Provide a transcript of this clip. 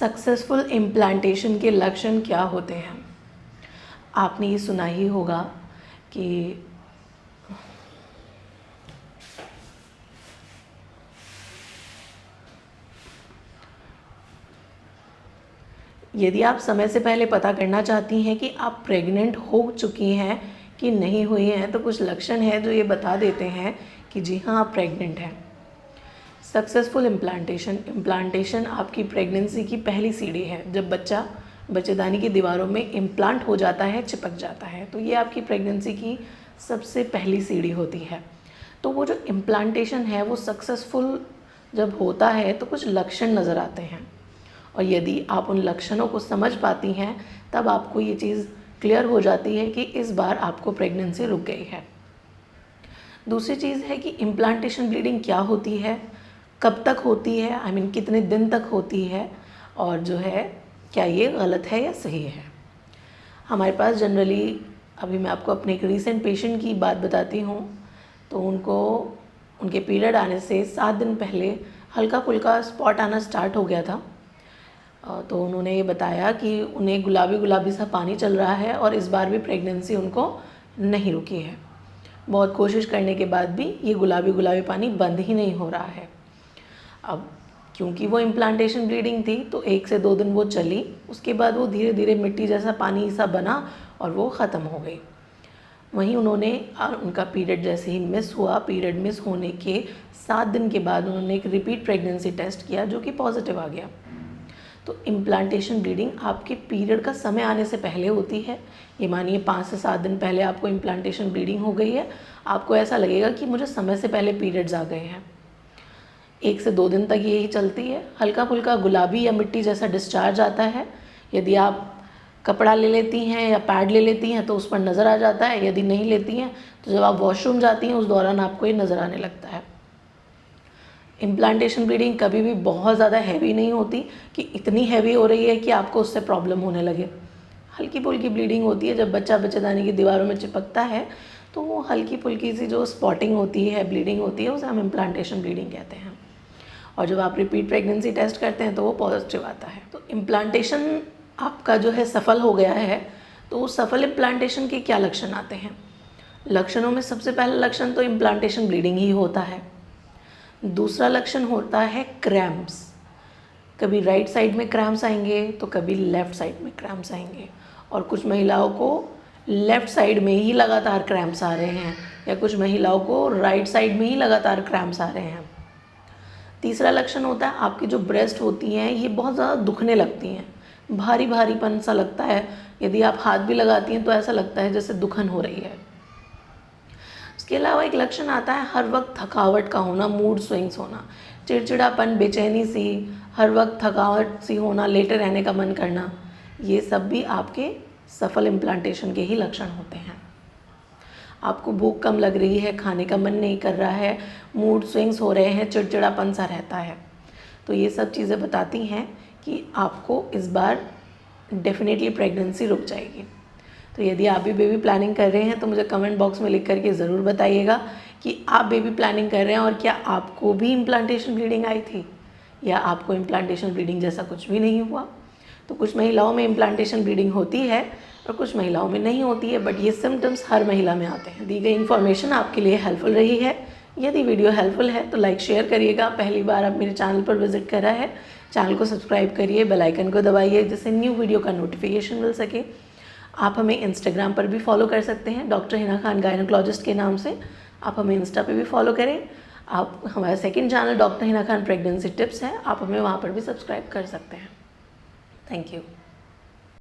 Successful implantation के लक्षण क्या होते हैं? आपने ये सुना ही होगा कि यदि आप समय से पहले पता करना चाहती हैं कि आप प्रेग्नेंट हो चुकी हैं कि नहीं हुई हैं, तो कुछ लक्षण हैं जो ये बता देते हैं कि जी हाँ, आप प्रेग्नेंट हैं। सक्सेसफुल इम्प्लांटेशन आपकी प्रेगनेंसी की पहली सीढ़ी है। जब बच्चा बच्चेदानी की दीवारों में इम्प्लांट हो जाता है, चिपक जाता है, तो ये आपकी प्रेगनेंसी की सबसे पहली सीढ़ी होती है। तो वो जो इम्प्लांटेशन है वो सक्सेसफुल जब होता है तो कुछ लक्षण नज़र आते हैं, और यदि आप उन लक्षणों को समझ पाती हैं तब आपको ये चीज़ क्लियर हो जाती है कि इस बार आपको प्रेगनेंसी रुक गई है। दूसरी चीज़ है कि इम्प्लांटेशन ब्लीडिंग क्या होती है, कब तक होती है, कितने दिन तक होती है, और जो है क्या ये गलत है या सही है। हमारे पास जनरली, अभी मैं आपको अपने एक रीसेंट पेशेंट की बात बताती हूँ, तो उनको उनके पीरियड आने से 7 दिन पहले हल्का फुल्का स्पॉट आना स्टार्ट हो गया था। तो उन्होंने ये बताया कि उन्हें गुलाबी गुलाबी सा पानी चल रहा है और इस बार भी प्रेगनेंसी उनको नहीं रुकी है। बहुत कोशिश करने के बाद भी ये गुलाबी गुलाबी पानी बंद ही नहीं हो रहा है। अब क्योंकि वो इम्प्लांटेशन ब्लीडिंग थी तो 1 से 2 दिन वो चली, उसके बाद वो धीरे धीरे मिट्टी जैसा पानी सा बना और वो ख़त्म हो गई। वहीं उन्होंने उनका पीरियड जैसे ही मिस हुआ, पीरियड मिस होने के 7 दिन के बाद उन्होंने एक रिपीट प्रेगनेंसी टेस्ट किया जो कि पॉजिटिव आ गया। तो इम्प्लांटेशन ब्लीडिंग आपके पीरियड का समय आने से पहले होती है। ये मानिए 5 से 7 दिन पहले आपको इम्प्लांटेशन ब्लीडिंग हो गई है, आपको ऐसा लगेगा कि मुझे समय से पहले पीरियड्स आ गए हैं। 1 से 2 दिन तक यही चलती है। हल्का फुल्का गुलाबी या मिट्टी जैसा डिस्चार्ज आता है। यदि आप कपड़ा ले लेती हैं या पैड ले लेती हैं तो उस पर नज़र आ जाता है, यदि नहीं लेती हैं तो जब आप वॉशरूम जाती हैं उस दौरान आपको ये नज़र आने लगता है। इम्प्लांटेशन ब्लीडिंग कभी भी बहुत ज़्यादा हैवी नहीं होती कि इतनी हैवी हो रही है कि आपको उससे प्रॉब्लम होने लगे। हल्की फुल्की ब्लीडिंग होती है। जब बच्चा बच्चेदानी की दीवारों में चिपकता है तो वो हल्की फुल्की सी जो स्पॉटिंग होती है, ब्लीडिंग होती है, उसे हम इम्प्लांटेशन ब्लीडिंग कहते हैं। और जब आप रिपीट प्रेगनेंसी टेस्ट करते हैं तो वो पॉजिटिव आता है। तो इम्प्लांटेशन आपका जो है सफल हो गया है, तो उस सफल इम्प्लांटेशन के क्या लक्षण आते हैं? लक्षणों में सबसे पहला लक्षण तो इम्प्लांटेशन ब्लीडिंग ही होता है। दूसरा लक्षण होता है क्रैम्प्स। कभी राइट साइड में क्रैम्प्स आएंगे तो कभी लेफ़्ट साइड में क्रैम्प्स आएंगे, और कुछ महिलाओं को लेफ़्ट साइड में ही लगातार क्रैम्प्स आ रहे हैं, या कुछ महिलाओं को राइट साइड में ही लगातार क्रैम्प्स आ रहे हैं। तीसरा लक्षण होता है आपकी जो ब्रेस्ट होती हैं ये बहुत ज़्यादा दुखने लगती हैं, भारी भारीपन सा लगता है। यदि आप हाथ भी लगाती हैं तो ऐसा लगता है जैसे दुखन हो रही है। इसके अलावा एक लक्षण आता है हर वक्त थकावट का होना, मूड स्विंग्स होना, चिड़चिड़ापन, बेचैनी सी, हर वक्त थकावट सी होना, लेटे रहने का मन करना। ये सब भी आपके सफल इम्प्लांटेशन के ही लक्षण होते हैं। आपको भूख कम लग रही है, खाने का मन नहीं कर रहा है, मूड स्विंग्स हो रहे हैं, चिड़चिड़ापन सा रहता है, तो ये सब चीज़ें बताती हैं कि आपको इस बार डेफिनेटली प्रेगनेंसी रुक जाएगी। तो यदि आप भी बेबी प्लानिंग कर रहे हैं तो मुझे कमेंट बॉक्स में लिख करके ज़रूर बताइएगा कि आप बेबी प्लानिंग कर रहे हैं और क्या आपको भी इम्प्लांटेशन ब्लीडिंग आई थी, या आपको इम्प्लांटेशन ब्लीडिंग जैसा कुछ भी नहीं हुआ। तो कुछ महिलाओं में इम्प्लांटेशन ब्लीडिंग होती है और कुछ महिलाओं में नहीं होती है, बट ये सिम्टम्स हर महिला में आते हैं। दी गई इन्फॉर्मेशन आपके लिए हेल्पफुल रही है। यदि वीडियो हेल्पफुल है तो लाइक शेयर करिएगा। पहली बार आप मेरे चैनल पर विजिट कर रहा है, चैनल को सब्सक्राइब करिए, बेल आइकन को दबाइए जिससे न्यू वीडियो का नोटिफिकेशन मिल सके। आप हमें इंस्टाग्राम पर भी फॉलो कर सकते हैं, डॉक्टर हिना खान गायनोकोलॉजिस्ट के नाम से। आप हमें इंस्टा पे भी फॉलो करें। आप हमारा second channel doctor Hina Khan pregnancy tips है, आप हमें वहाँ पर भी सब्सक्राइब कर सकते हैं। Thank you.